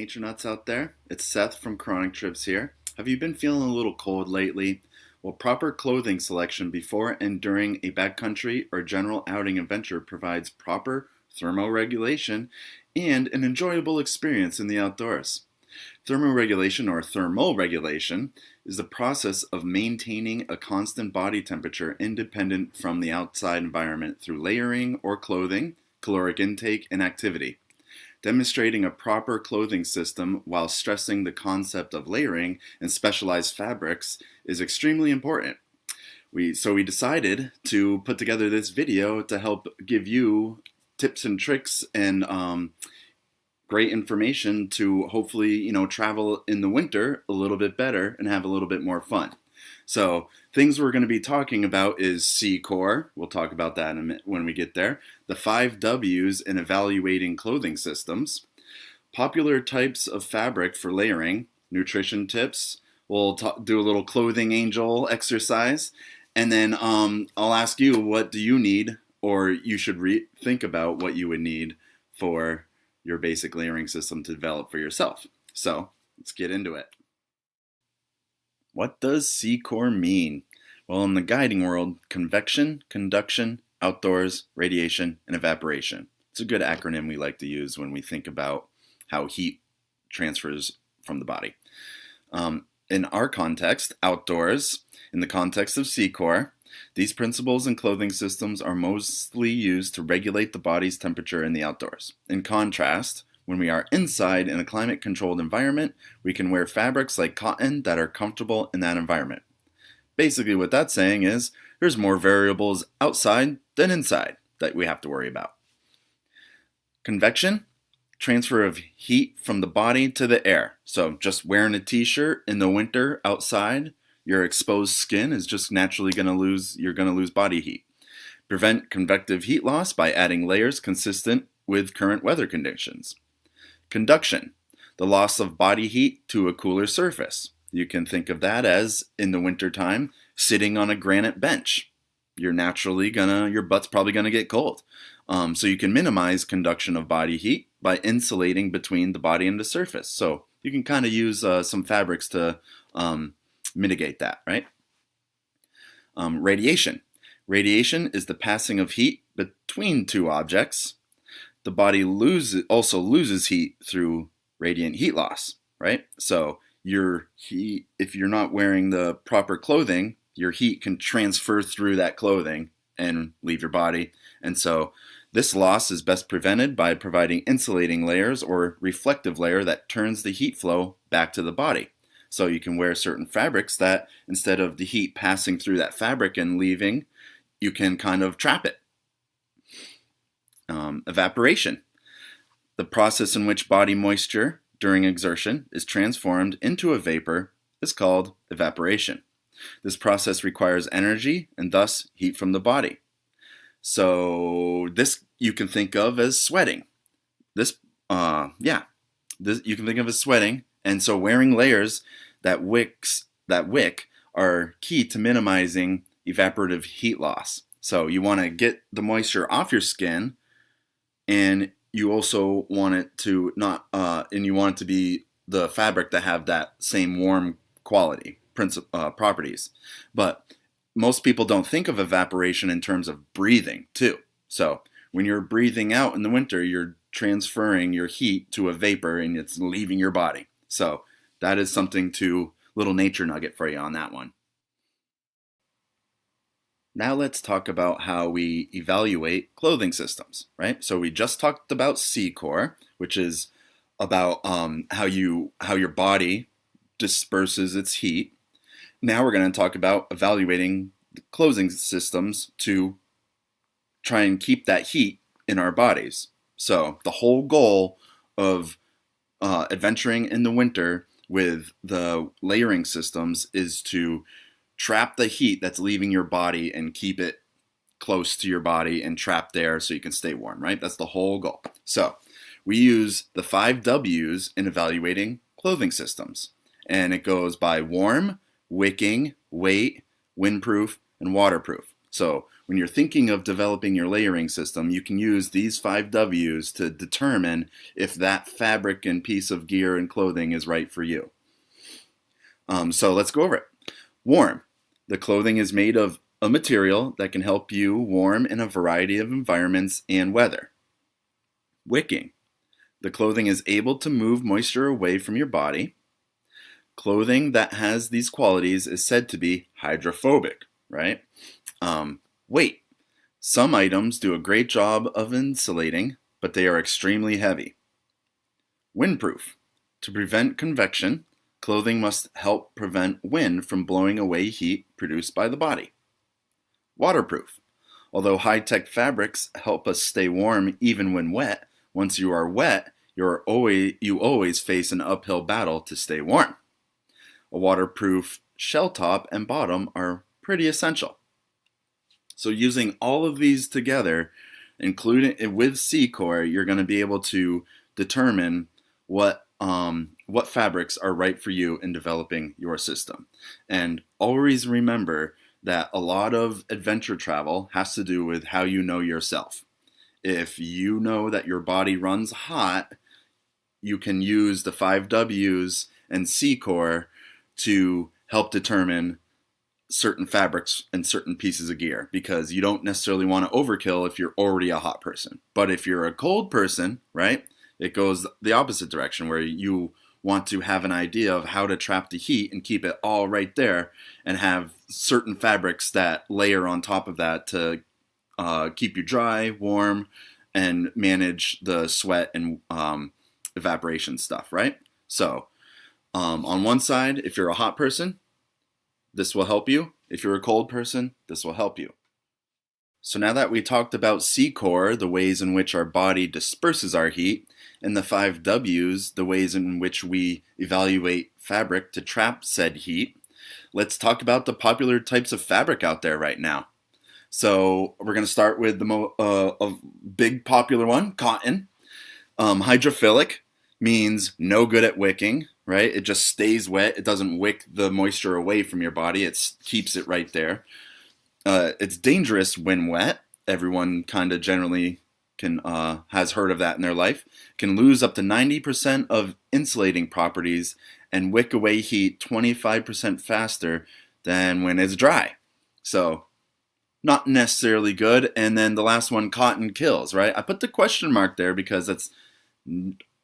Nature Nuts out there. It's Seth from Chronic Trips here. Have you been feeling a little cold lately? Well, proper clothing selection before and during a backcountry or general outing adventure provides proper thermoregulation and an enjoyable experience in the outdoors. Thermoregulation or thermal regulation is the process of maintaining a constant body temperature independent from the outside environment through layering or clothing, caloric intake, and activity. Demonstrating a proper clothing system while stressing the concept of layering and specialized fabrics is extremely important. So we decided to put together this video to help give you tips and tricks and great information to hopefully, travel in the winter a little bit better and have a little bit more fun. So things we're going to be talking about is CCORE. We'll talk about that in a minute when we get there. The 5 W's in evaluating clothing systems. Popular types of fabric for layering. Nutrition tips. We'll do a little clothing angel exercise. And then I'll ask you, what do you need? Or you should think about what you would need for your basic layering system to develop for yourself. So let's get into it. What does CCORE mean? Well, in the guiding world, convection, conduction, outdoors, radiation, and evaporation. It's a good acronym we like to use when we think about how heat transfers from the body. In our context, outdoors, in the context of CCORE, these principles and clothing systems are mostly used to regulate the body's temperature in the outdoors. In contrast, when we are inside in a climate-controlled environment, we can wear fabrics like cotton that are comfortable in that environment. Basically what that's saying is there's more variables outside than inside that we have to worry about. Convection, transfer of heat from the body to the air. So just wearing a t-shirt in the winter outside, your exposed skin is just naturally going to lose body heat. Prevent convective heat loss by adding layers consistent with current weather conditions. Conduction, the loss of body heat to a cooler surface. You can think of that as, in the wintertime, sitting on a granite bench. Your butt's probably gonna get cold. So you can minimize conduction of body heat by insulating between the body and the surface. So you can kind of use some fabrics to mitigate that, right? Radiation. Radiation is the passing of heat between two objects. The body also loses heat through radiant heat loss, right? So if you're not wearing the proper clothing, your heat can transfer through that clothing and leave your body. And so this loss is best prevented by providing insulating layers or reflective layer that turns the heat flow back to the body. So you can wear certain fabrics that instead of the heat passing through that fabric and leaving, you can kind of trap it. Evaporation. The process in which body moisture during exertion is transformed into a vapor is called evaporation. This process requires energy and thus heat from the body. So this you can think of as sweating. You can think of as sweating, and so wearing layers that wick are key to minimizing evaporative heat loss. So you want to get the moisture off your skin, and you also want it to be the fabric that have that same warm quality properties. But most people don't think of evaporation in terms of breathing too. So when you're breathing out in the winter, you're transferring your heat to a vapor and it's leaving your body. So that is something little nature nugget for you on that one. Now let's talk about how we evaluate clothing systems, right? So we just talked about CCORE, which is about how your body disperses its heat. Now we're going to talk about evaluating clothing systems to try and keep that heat in our bodies. So the whole goal of adventuring in the winter with the layering systems is to trap the heat that's leaving your body and keep it close to your body and trapped there so you can stay warm, right? That's the whole goal. So we use the 5 W's in evaluating clothing systems. And it goes by warm, wicking, weight, windproof, and waterproof. So when you're thinking of developing your layering system, you can use these 5 Ws to determine if that fabric and piece of gear and clothing is right for you. So let's go over it. Warm. The clothing is made of a material that can help you warm in a variety of environments and weather. Wicking. The clothing is able to move moisture away from your body. Clothing that has these qualities is said to be hydrophobic, right? Weight. Some items do a great job of insulating, but they are extremely heavy. Windproof. To prevent convection, clothing must help prevent wind from blowing away heat produced by the body. Waterproof. Although high-tech fabrics help us stay warm even when wet, once you are wet, you always face an uphill battle to stay warm. A waterproof shell top and bottom are pretty essential. So using all of these together, including with CCORE, you're going to be able to determine what fabrics are right for you in developing your system. And always remember that a lot of adventure travel has to do with how you know yourself. If you know that your body runs hot, you can use the 5 Ws and CCORE to help determine certain fabrics and certain pieces of gear, because you don't necessarily want to overkill if you're already a hot person. But if you're a cold person, right, it goes the opposite direction, where you want to have an idea of how to trap the heat and keep it all right there, and have certain fabrics that layer on top of that to keep you dry, warm, and manage the sweat and evaporation stuff, right? So on one side, if you're a hot person, this will help you. If you're a cold person, this will help you. So now that we talked about CCORE, the ways in which our body disperses our heat, and the 5 Ws, the ways in which we evaluate fabric to trap said heat, let's talk about the popular types of fabric out there right now. So we're going to start with the big popular one, cotton. Hydrophilic means no good at wicking, right? It just stays wet. It doesn't wick the moisture away from your body. It keeps it right there. It's dangerous when wet. Everyone kind of generally has heard of that in their life. Can lose up to 90% of insulating properties and wick away heat 25% faster than when it's dry. So not necessarily good. And then the last one, cotton kills, right? I put the question mark there because it's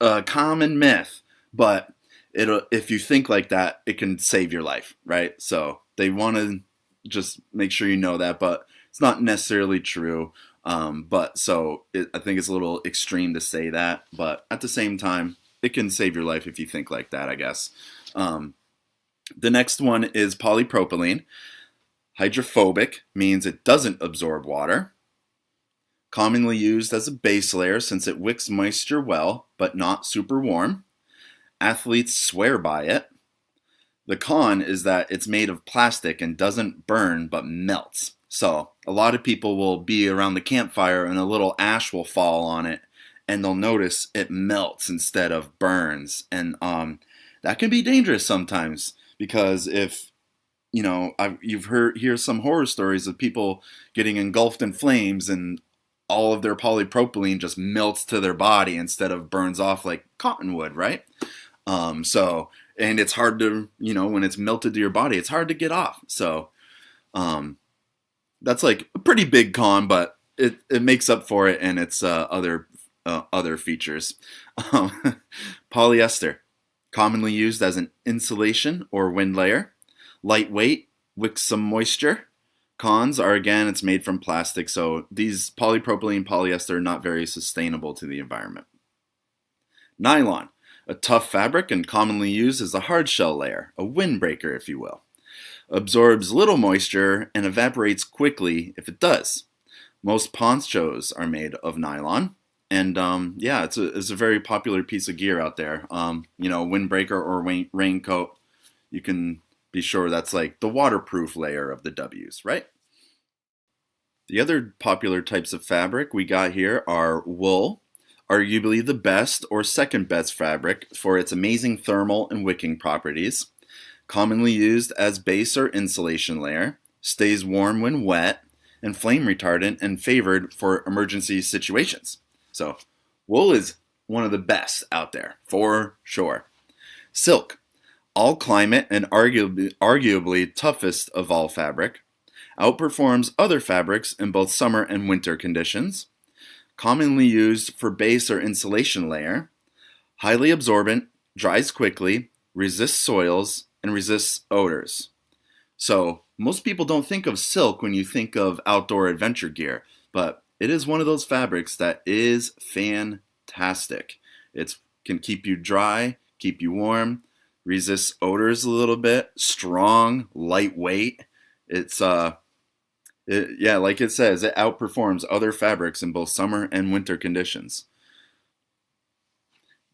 a common myth, but if you think like that, it can save your life, right? So they want to just make sure you know that, but it's not necessarily true. I think it's a little extreme to say that, but at the same time, it can save your life if you think like that, I guess. The next one is polypropylene. Hydrophobic means it doesn't absorb water. Commonly used as a base layer since it wicks moisture well, but not super warm. Athletes swear by it. The con is that it's made of plastic and doesn't burn but melts. So a lot of people will be around the campfire and a little ash will fall on it, and they'll notice it melts instead of burns. And that can be dangerous sometimes, because if you've hear some horror stories of people getting engulfed in flames and all of their polypropylene just melts to their body instead of burns off like cotton would, right? And it's hard to, when it's melted to your body, it's hard to get off. So that's like a pretty big con, but it makes up for it, and it's other features. Polyester, commonly used as an insulation or wind layer. Lightweight, wicks some moisture. Cons are, again, it's made from plastic, so these polypropylene, polyester are not very sustainable to the environment. Nylon, a tough fabric and commonly used as a hard shell layer, a windbreaker, if you will. Absorbs little moisture and evaporates quickly if it does. Most ponchos are made of nylon, and it's a very popular piece of gear out there. Windbreaker or raincoat, you can be sure that's like the waterproof layer of the W's, right? The other popular types of fabric we got here are wool, arguably the best or second best fabric for its amazing thermal and wicking properties. Commonly used as base or insulation layer, stays warm when wet, and flame retardant and favored for emergency situations. So, wool is one of the best out there, for sure. Silk, all climate and arguably toughest of all fabric, outperforms other fabrics in both summer and winter conditions, commonly used for base or insulation layer, highly absorbent, dries quickly, resists soils, and resists odors. So, most people don't think of silk when you think of outdoor adventure gear, but it is one of those fabrics that is fantastic. It can keep you dry, keep you warm, resists odors a little bit, strong, lightweight. It's yeah, like it says, it outperforms other fabrics in both summer and winter conditions.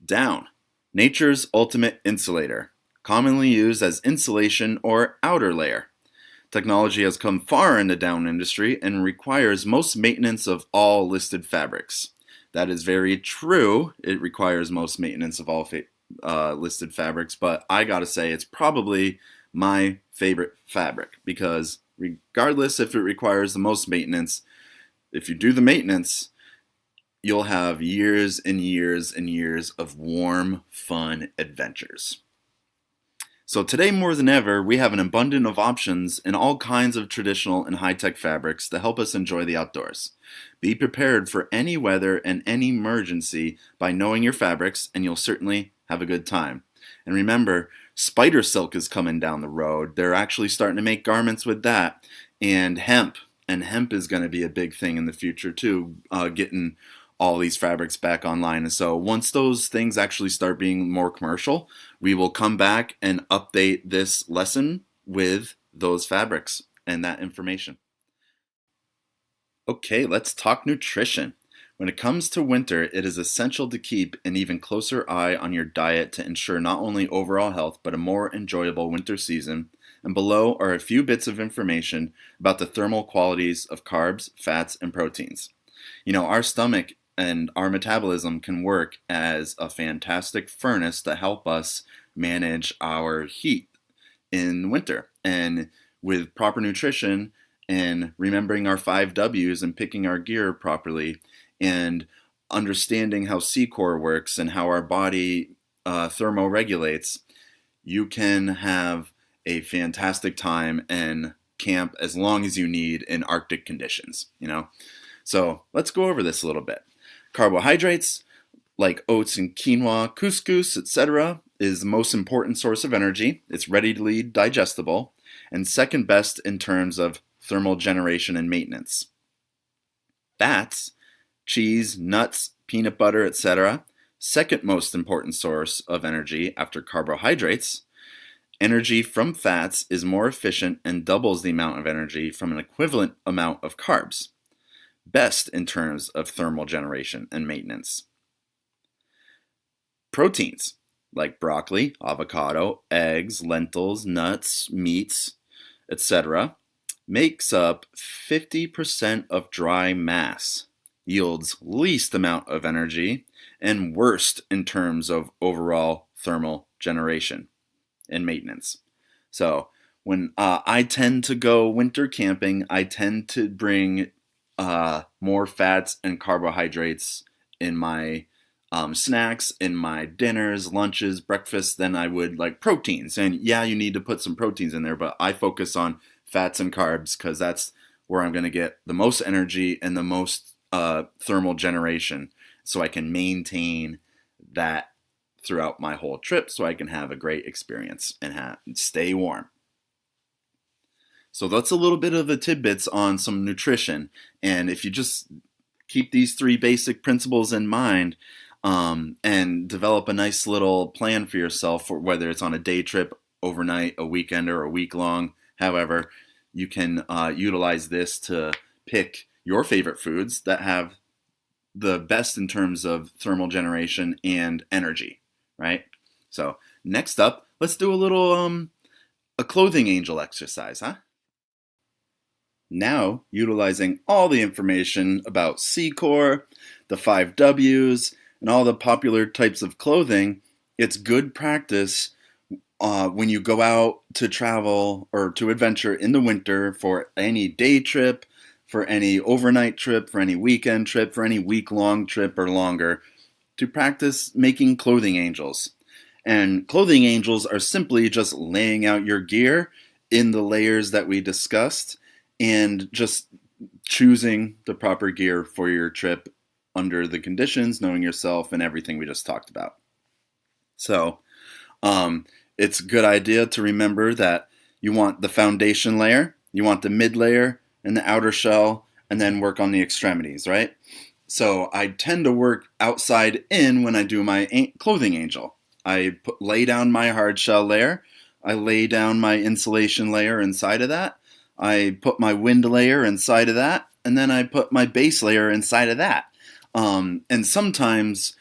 Down, nature's ultimate insulator, commonly used as insulation or outer layer. Technology has come far in the down industry and requires most maintenance of all listed fabrics. That is very true. It requires most maintenance of all listed fabrics, but I gotta say it's probably my favorite fabric because regardless if it requires the most maintenance, if you do the maintenance, you'll have years and years and years of warm, fun adventures. So today more than ever, we have an abundance of options in all kinds of traditional and high-tech fabrics to help us enjoy the outdoors. Be prepared for any weather and any emergency by knowing your fabrics, and you'll certainly have a good time. And remember, spider silk is coming down the road. They're actually starting to make garments with that. And hemp is going to be a big thing in the future too, getting all these fabrics back online. And so once those things actually start being more commercial, we will come back and update this lesson with those fabrics and that information. Okay, let's talk nutrition. When it comes to winter, it is essential to keep an even closer eye on your diet to ensure not only overall health, but a more enjoyable winter season. And below are a few bits of information about the thermal qualities of carbs, fats, and proteins. You know, our stomach and our metabolism can work as a fantastic furnace to help us manage our heat in winter. And with proper nutrition and remembering our 5 Ws and picking our gear properly and understanding how CCORE works and how our body thermoregulates, you can have a fantastic time and camp as long as you need in Arctic conditions, you know? So let's go over this a little bit. Carbohydrates, like oats and quinoa, couscous, etc., is the most important source of energy. It's readily digestible, and second best in terms of thermal generation and maintenance. Fats, cheese, nuts, peanut butter, etc., second most important source of energy after carbohydrates. Energy from fats is more efficient and doubles the amount of energy from an equivalent amount of carbs. Best in terms of thermal generation and maintenance. Proteins, like broccoli, avocado, eggs, lentils, nuts, meats, etc., makes up 50% of dry mass, yields least amount of energy, and worst in terms of overall thermal generation and maintenance. So when I tend to go winter camping, I tend to bring more fats and carbohydrates in my snacks, in my dinners, lunches, breakfasts than I would like proteins. And yeah, you need to put some proteins in there, but I focus on fats and carbs because that's where I'm going to get the most energy and the most thermal generation so I can maintain that throughout my whole trip so I can have a great experience and stay warm. So that's a little bit of the tidbits on some nutrition. And if you just keep these 3 basic principles in mind and develop a nice little plan for yourself, for whether it's on a day trip, overnight, a weekend, or a week long, however, you can utilize this to pick your favorite foods that have the best in terms of thermal generation and energy, right? So next up, let's do a little a clothing angel exercise, huh? Now, utilizing all the information about CCORE, the 5 Ws, and all the popular types of clothing, it's good practice when you go out to travel or to adventure in the winter for any day trip, for any overnight trip, for any weekend trip, for any week-long trip or longer, to practice making clothing angels. And clothing angels are simply just laying out your gear in the layers that we discussed and just choosing the proper gear for your trip under the conditions, knowing yourself, and everything we just talked about. So it's a good idea to remember that you want the foundation layer, you want the mid layer, and the outer shell, and then work on the extremities, right? So I tend to work outside in when I do my clothing angel. I lay down my hard shell layer, I lay down my insulation layer inside of that, I put my wind layer inside of that, and then I put my base layer inside of that. And sometimes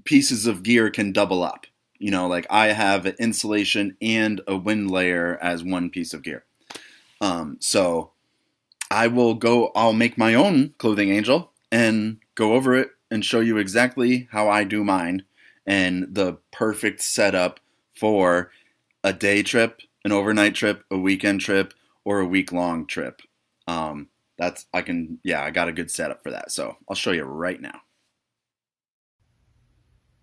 pieces of gear can double up. You know, like I have an insulation and a wind layer as one piece of gear. So I'll make my own clothing angel and go over it and show you exactly how I do mine and the perfect setup for a day trip, an overnight trip, a weekend trip, or a week-long trip. I got a good setup for that. So I'll show you right now.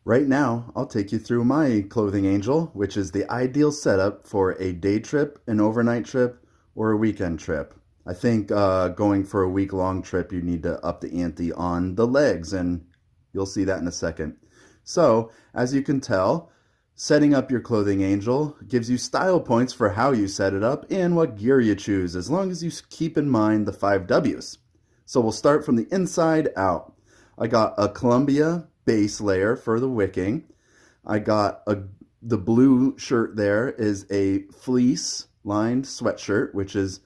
Right now, I'll take you through my clothing angel, which is the ideal setup for a day trip, an overnight trip, or a weekend trip. I think going for a week-long trip, you need to up the ante on the legs, and you'll see that in a second. So, as you can tell, setting up your clothing angel gives you style points for how you set it up and what gear you choose, as long as you keep in mind the 5 W's. So we'll start from the inside out. I got a Columbia base layer for the wicking. I got the blue shirt there is a fleece lined sweatshirt, which is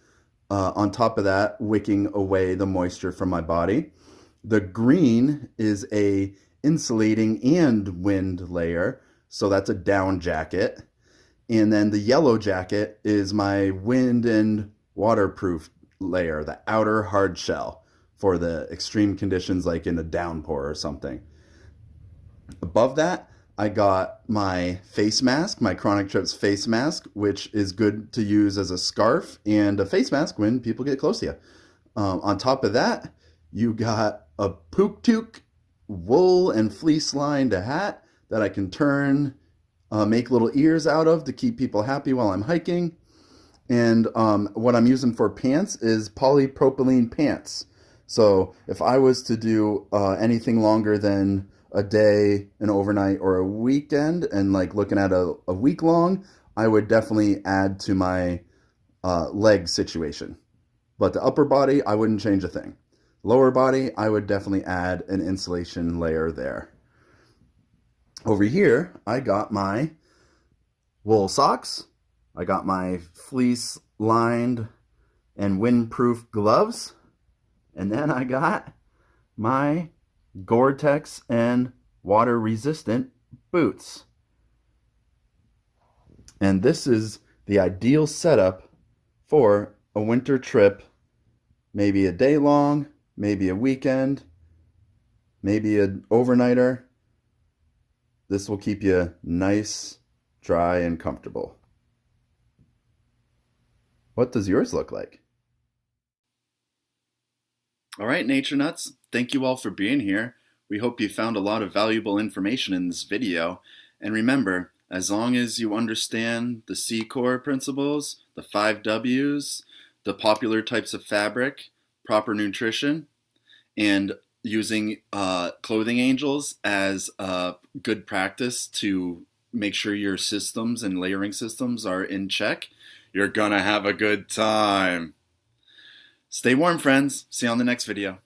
on top of that wicking away the moisture from my body. The green is a insulating and wind layer, so that's a down jacket. And then the yellow jacket is my wind and waterproof layer, the outer hard shell for the extreme conditions like in a downpour or something. Above that, I got my face mask, my Chronic Trips face mask, which is good to use as a scarf and a face mask when people get close to you. On top of that, you got a Puktuk wool and fleece lined hat that I can turn, make little ears out of to keep people happy while I'm hiking. And what I'm using for pants is polypropylene pants. So if I was to do anything longer than a day, an overnight, or a weekend, and like looking at a week long, I would definitely add to my leg situation. But the upper body, I wouldn't change a thing. Lower body, I would definitely add an insulation layer there. Over here, I got my wool socks. I got my fleece lined and windproof gloves. And then I got my Gore-Tex and water resistant boots. And this is the ideal setup for a winter trip, maybe a day long, maybe a weekend, maybe an overnighter. This will keep you nice, dry, and comfortable. What does yours look like? All right, Nature Nuts, thank you all for being here. We hope you found a lot of valuable information in this video. And remember, as long as you understand the CCORE principles, the 5 W's, the popular types of fabric, proper nutrition, and using clothing angels as a good practice to make sure your systems and layering systems are in check, you're gonna have a good time. Stay warm, friends. See you on the next video.